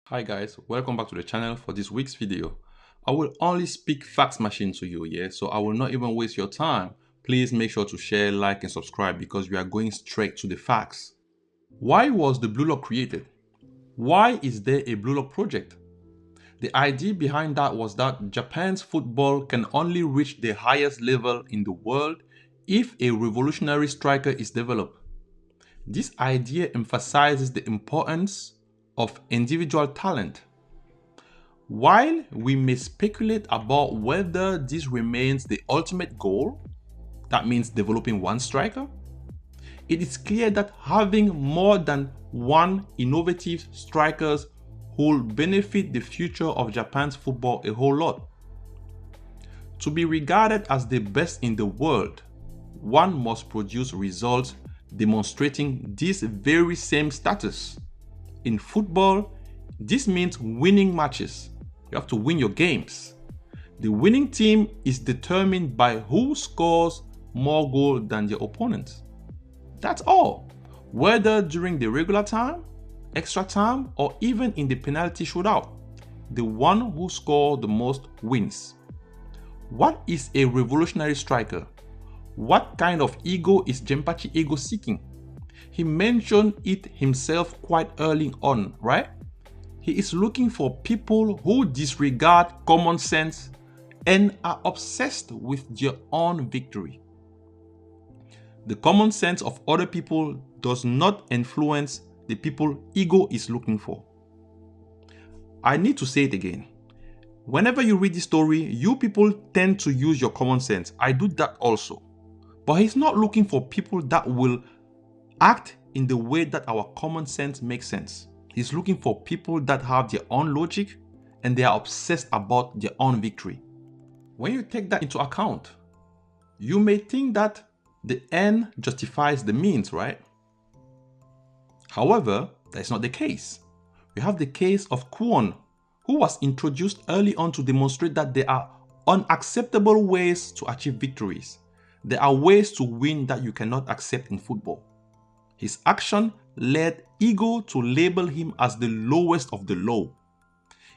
Hi guys, welcome back to the channel. For this week's video, I will only speak facts machine to you, so I will not even waste your time. Please make sure to share, like and subscribe because we are going straight to the facts. Why was the Blue Lock created? Why is there a Blue Lock project? The idea behind that was that Japan's football can only reach the highest level in the world if a revolutionary striker is developed. This idea emphasizes the importance of individual talent. While we may speculate about whether this remains the ultimate goal, that means developing one striker, it is clear that having more than one innovative strikers will benefit the future of Japan's football a whole lot. To be regarded as the best in the world, one must produce results demonstrating this very same status. In football, this means winning matches. You have to win your games. The winning team is determined by who scores more goals than their opponent. That's all. Whether during the regular time, extra time, or even in the penalty shootout, the one who scores the most wins. What is a revolutionary striker? What kind of ego is Jinpachi ego seeking? He mentioned it himself quite early on, right? He is looking for people who disregard common sense and are obsessed with their own victory. The common sense of other people does not influence the people ego is looking for. I need to say it again. Whenever you read this story, you people tend to use your common sense. I do that also. But he's not looking for people that will act in the way that our common sense makes sense. He's looking for people that have their own logic and they are obsessed about their own victory. When you take that into account, you may think that the end justifies the means, right? However, that is not the case. We have the case of Kwon, who was introduced early on to demonstrate that there are unacceptable ways to achieve victories. There are ways to win that you cannot accept in football. His action led ego to label him as the lowest of the low.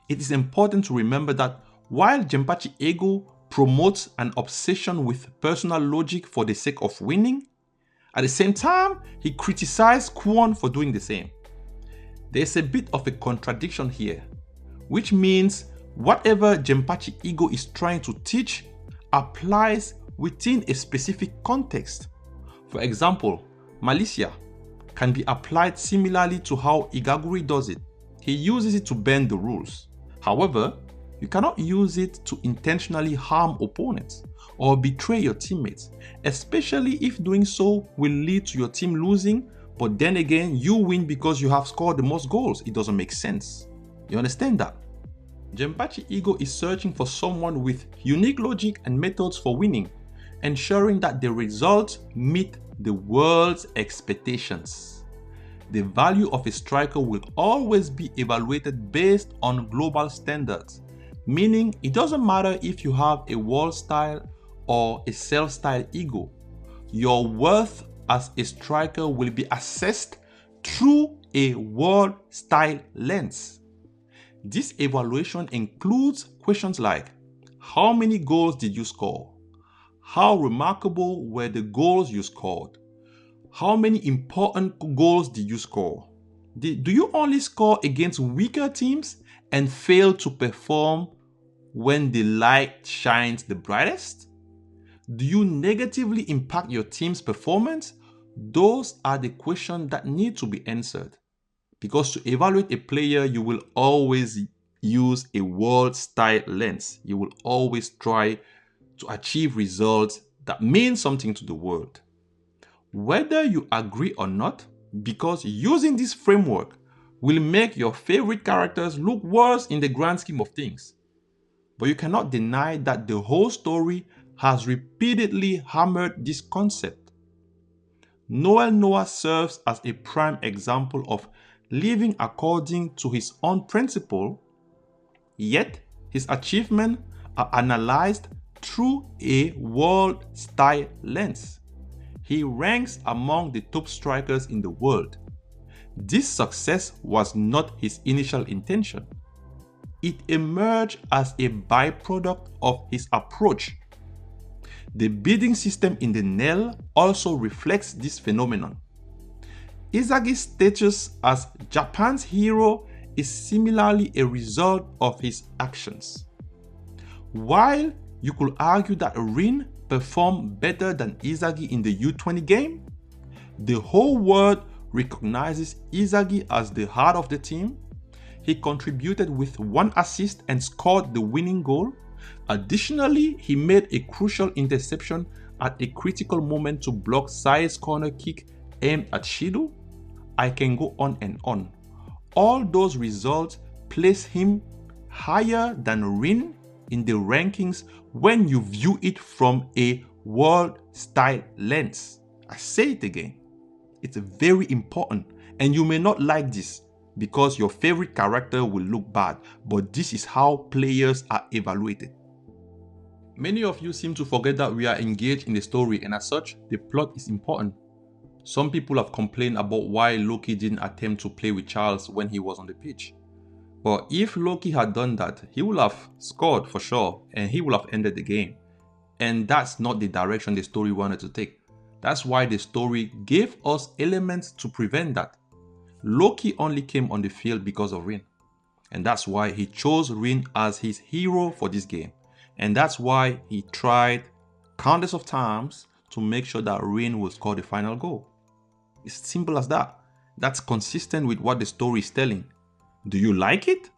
It is important to remember that while Jinpachi ego promotes an obsession with personal logic for the sake of winning, at the same time, he criticized Kwon for doing the same. There's a bit of a contradiction here, which means whatever Jinpachi ego is trying to teach applies within a specific context. For example, Malicia can be applied similarly to how Igaguri does it. He uses it to bend the rules. However, you cannot use it to intentionally harm opponents or betray your teammates, especially if doing so will lead to your team losing, but then again you win because you have scored the most goals. It doesn't make sense. You understand that? Jinpachi ego is searching for someone with unique logic and methods for winning, ensuring that the results meet the world's expectations. The value of a striker will always be evaluated based on global standards, meaning it doesn't matter if you have a Worldstyle or a self-style ego. Your worth as a striker will be assessed through a Worldstyle lens. This evaluation includes questions like, how many goals did you score? How remarkable were the goals you scored? How many important goals did you score? Do you only score against weaker teams and fail to perform when the light shines the brightest? Do you negatively impact your team's performance? Those are the questions that need to be answered. Because to evaluate a player, you will always use a Worldstyle lens. You will always try to achieve results that mean something to the world. Whether you agree or not, because using this framework will make your favorite characters look worse in the grand scheme of things. But you cannot deny that the whole story has repeatedly hammered this concept. Noel Noah serves as a prime example of living according to his own principle, yet his achievements are analyzed through a Worldstyle lens. He ranks among the top strikers in the world. This success was not his initial intention. It emerged as a byproduct of his approach. The bidding system in the NEL also reflects this phenomenon. Isagi's status as Japan's hero is similarly a result of his actions. While you could argue that Rin performed better than Isagi in the U20 game, the whole world recognizes Isagi as the heart of the team. He contributed with 1 assist and scored the winning goal. Additionally, he made a crucial interception at a critical moment to block Sai's corner kick aimed at Shido. I can go on and on. All those results place him higher than Rin in the rankings when you view it from a Worldstyle lens. I say it again. It's very important, and you may not like this because your favorite character will look bad, but this is how players are evaluated. Many of you seem to forget that we are engaged in the story, and as such, the plot is important. Some people have complained about why Loki didn't attempt to play with Charles when he was on the pitch. But if Loki had done that, he would have scored for sure, and he would have ended the game. And that's not the direction the story wanted to take. That's why the story gave us elements to prevent that. Loki only came on the field because of Rin. And that's why he chose Rin as his hero for this game. And that's why he tried countless of times to make sure that Rin will score the final goal. It's simple as that. That's consistent with what the story is telling. Do you like it?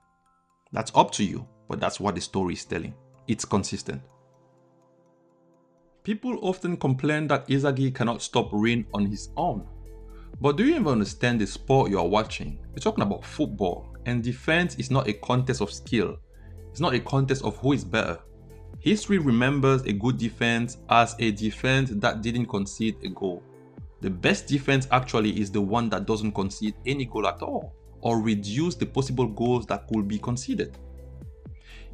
That's up to you, but that's what the story is telling. It's consistent. People often complain that Isagi cannot stop Rin on his own. But do you even understand the sport you are watching? We're talking about football, and defense is not a contest of skill. It's not a contest of who is better. History remembers a good defense as a defense that didn't concede a goal. The best defense actually is the one that doesn't concede any goal at all, or reduce the possible goals that could be conceded.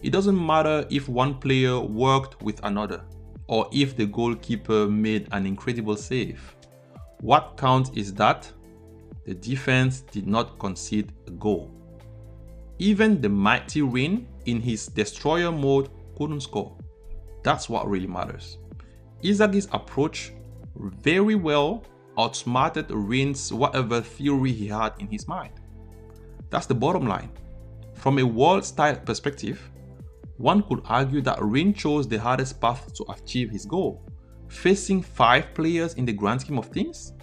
It doesn't matter if one player worked with another, or if the goalkeeper made an incredible save. What counts is that the defense did not concede a goal. Even the mighty Rin in his destroyer mode couldn't score. That's what really matters. Isagi's approach very well outsmarted Rin's whatever theory he had in his mind. That's the bottom line. From a Worldstyle perspective, one could argue that Rin chose the hardest path to achieve his goal, facing 5 players in the grand scheme of things.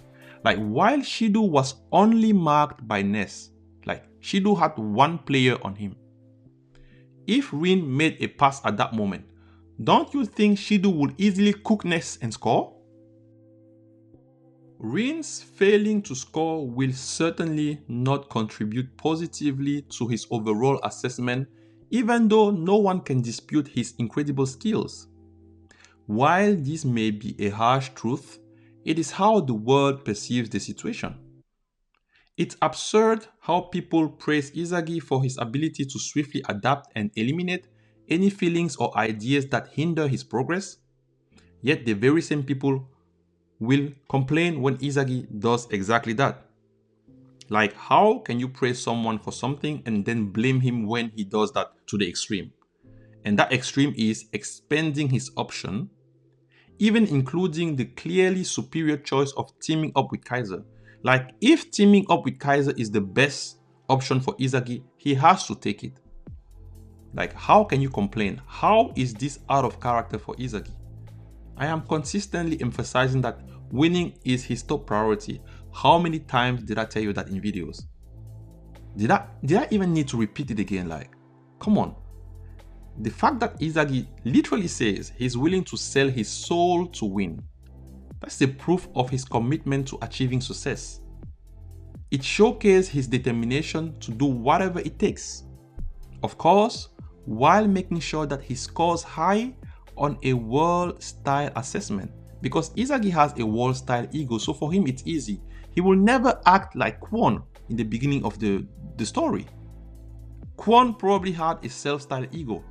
Like while Shido was only marked by Ness, like Shido had 1 player on him. If Rin made a pass at that moment, don't you think Shido would easily cook Ness and score? Rin's failing to score will certainly not contribute positively to his overall assessment, even though no one can dispute his incredible skills. While this may be a harsh truth, it is how the world perceives the situation. It's absurd how people praise Isagi for his ability to swiftly adapt and eliminate any feelings or ideas that hinder his progress, yet the very same people will complain when Isagi does exactly that. Like, how can you praise someone for something and then blame him when he does that to the extreme? And that extreme is expanding his option, even including the clearly superior choice of teaming up with Kaiser. Like, if teaming up with Kaiser is the best option for Isagi, he has to take it. Like, how can you complain? How is this out of character for Isagi? I am consistently emphasizing that winning is his top priority. How many times did I tell you that in videos? Did I even need to repeat it again? Like, come on. The fact that Isagi literally says he's willing to sell his soul to win, that's the proof of his commitment to achieving success. It showcases his determination to do whatever it takes. Of course, while making sure that he scores high on a Worldstyle assessment, because Isagi has a Worldstyle ego, so for him it's easy. He will never act like Kwon in the beginning of the story. Kwon probably had a self-style ego.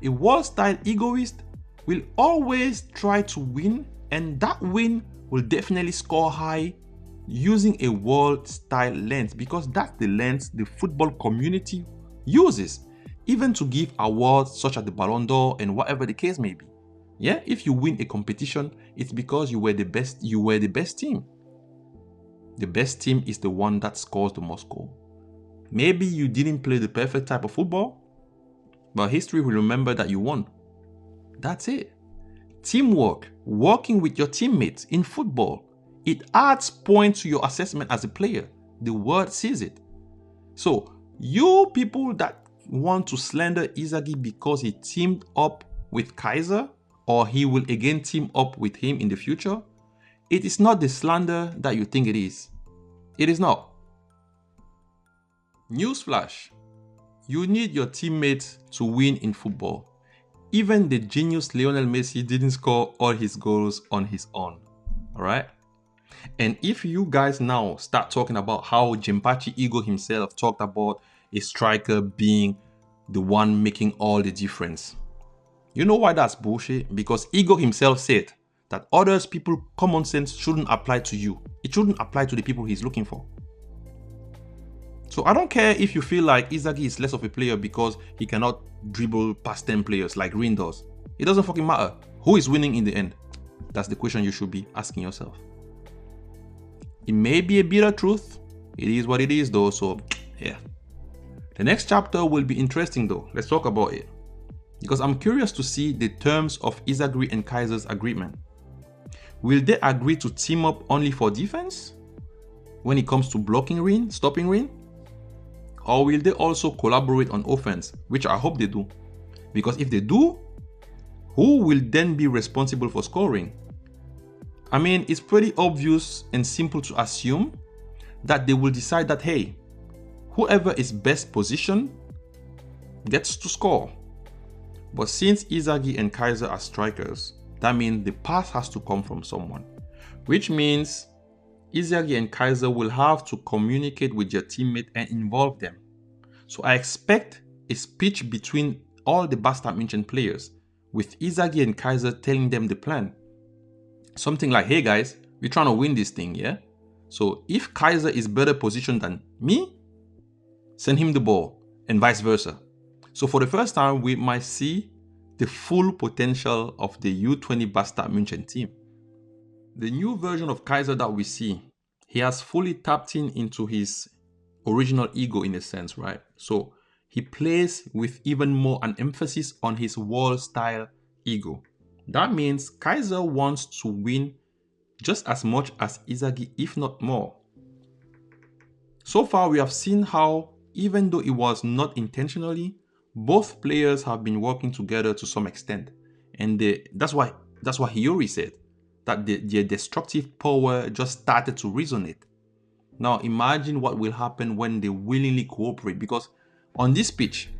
A Worldstyle egoist will always try to win, and that win will definitely score high using a world-style lens, because that's the lens the football community uses, even to give awards such as the Ballon d'Or and whatever the case may be. Yeah, if you win a competition, it's because you were the best team. The best team is the one that scores the most goals. Maybe you didn't play the perfect type of football, but history will remember that you won. That's it. Teamwork, working with your teammates in football, it adds points to your assessment as a player. The world sees it. So you people that want to slander Isagi because he teamed up with Kaiser, or he will again team up with him in the future, it is not the slander that you think it is. It is not. Newsflash, you need your teammates to win in football. Even the genius Lionel Messi didn't score all his goals on his own. Alright? And if you guys now start talking about how Jinpachi Ego himself talked about a striker being the one making all the difference, you know why that's bullshit? Because Ego himself said that others people common sense shouldn't apply to you. It shouldn't apply to the people he's looking for. So I don't care if you feel like Isagi is less of a player because he cannot dribble past 10 players like Rin does. It doesn't fucking matter. Who is winning in the end? That's the question you should be asking yourself. It may be a bitter truth. It is what it is though, so yeah. The next chapter will be interesting though. Let's talk about it. Because I'm curious to see the terms of Isagri and Kaiser's agreement. Will they agree to team up only for defense when it comes to blocking Rin, stopping Rin? Or will they also collaborate on offense, which I hope they do. Because if they do, who will then be responsible for scoring? I mean, it's pretty obvious and simple to assume that they will decide that, hey, whoever is best positioned gets to score. But since Isagi and Kaiser are strikers, that means the pass has to come from someone. Which means Isagi and Kaiser will have to communicate with their teammate and involve them. So I expect a speech between all the Bastard München players, with Isagi and Kaiser telling them the plan. Something like, hey guys, we're trying to win this thing, yeah? So if Kaiser is better positioned than me, send him the ball, and vice versa. So for the first time, we might see the full potential of the U20 Bastard München team. The new version of Kaiser that we see, he has fully tapped into his original ego in a sense, right? So he plays with even more an emphasis on his Worldstyle ego. That means Kaiser wants to win just as much as Isagi, if not more. So far, we have seen how, even though it was not intentionally, both players have been working together to some extent. And that's why Hiyori said that their destructive power just started to resonate. Now imagine what will happen when they willingly cooperate, because on this pitch,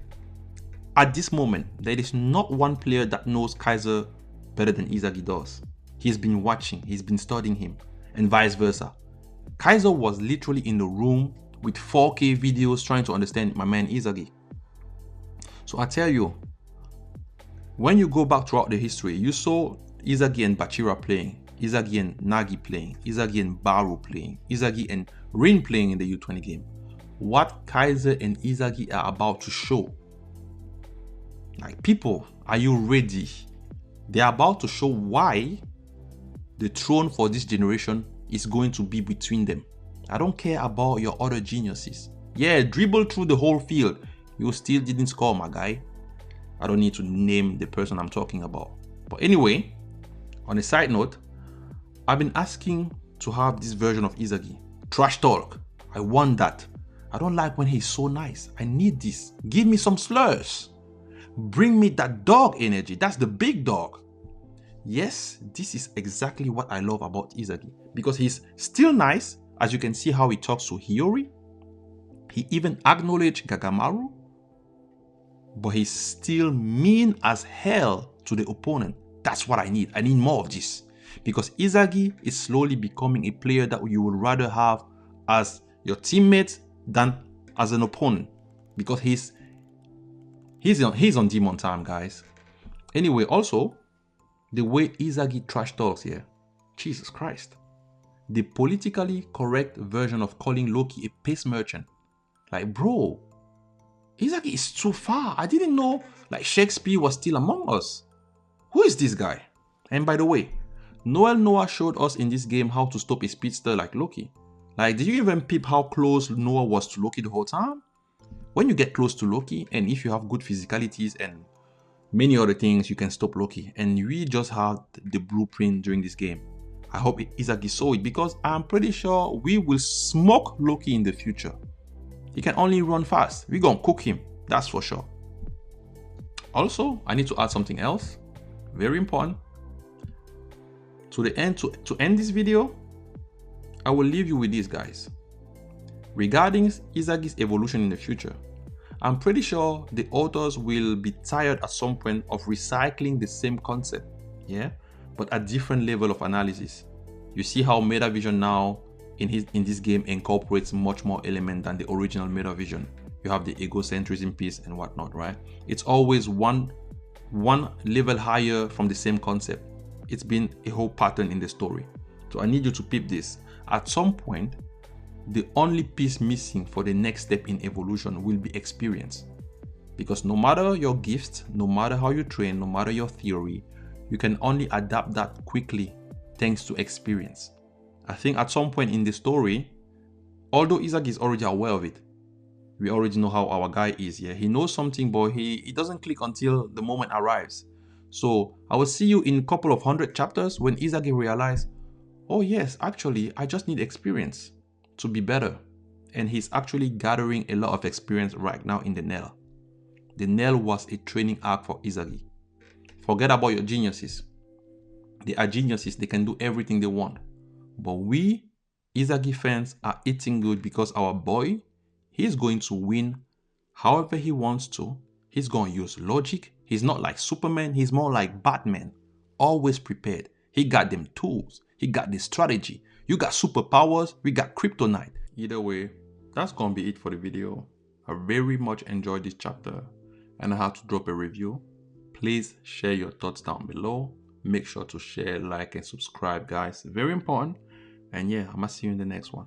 at this moment, there is not one player that knows Kaiser better than Isagi does. He's been watching, he's been studying him, and vice versa. Kaiser was literally in the room with 4K videos trying to understand my man Isagi. So I tell you, when you go back throughout the history, you saw Isagi and Bachira playing, Isagi and Nagi playing, Isagi and Baru playing, Isagi and Rin playing in the U20 game. What Kaiser and Isagi are about to show. Like, people, are you ready? They're about to show why the throne for this generation is going to be between them. I don't care about your other geniuses. Yeah, dribble through the whole field. You still didn't score, my guy. I don't need to name the person I'm talking about. But anyway, on a side note, I've been asking to have this version of Isagi. Trash talk. I want that. I don't like when he's so nice. I need this. Give me some slurs. Bring me that dog energy. That's the big dog. Yes, this is exactly what I love about Isagi. Because he's still nice, as you can see how he talks to Hiyori. He even acknowledged Gagamaru. But he's still mean as hell to the opponent. That's what I need. I need more of this. Because Isagi is slowly becoming a player that you would rather have as your teammate than as an opponent. Because he's on demon time, guys. Anyway, also, the way Isagi trash talks here. Jesus Christ. the politically correct version of calling Loki a pace merchant. Like, bro, Isagi is too far. I didn't know like Shakespeare was still among us. Who is this guy? And by the way, Noah showed us in this game how to stop a speedster like Loki. Like, did you even peep how close Noah was to Loki the whole time? When you get close to Loki, and if you have good physicalities and many other things, you can stop Loki. And we just had the blueprint during this game. I hope Isagi saw it, because I'm pretty sure we will smoke Loki in the future. He can only run fast. We're gonna cook him, that's for sure. Also, I need to add something else, very important. To end this video, I will leave you with this, guys. Regarding Isagi's evolution in the future, I'm pretty sure the authors will be tired at some point of recycling the same concept, yeah, but at different level of analysis. You see how MetaVision now in this game incorporates much more element than the original MetaVision. You have the egocentrism piece and whatnot, right? It's always one level higher from the same concept. It's been a whole pattern in the story. So I need you to peep this. At some point, the only piece missing for the next step in evolution will be experience. Because no matter your gifts, no matter how you train, no matter your theory, you can only adapt that quickly thanks to experience. I think at some point in the story, although Isagi is already aware of it, we already know how our guy is, yeah? He knows something, but he doesn't click until the moment arrives. So I will see you in a couple of 100 chapters when Isagi realizes, oh yes, actually, I just need experience to be better. And he's actually gathering a lot of experience right now in the Nail. The Nail was a training arc for Isagi. Forget about your geniuses. They are geniuses, they can do everything they want. But we, Isagi fans, are eating good because our boy, he's going to win however he wants to. He's going to use logic. He's not like Superman, he's more like Batman. Always prepared. He got them tools. He got the strategy. You got superpowers, we got kryptonite. Either way, that's going to be it for the video. I very much enjoyed this chapter and I had to drop a review. Please share your thoughts down below. Make sure to share, like, and subscribe, guys. Very important. And yeah, I'm gonna see you in the next one.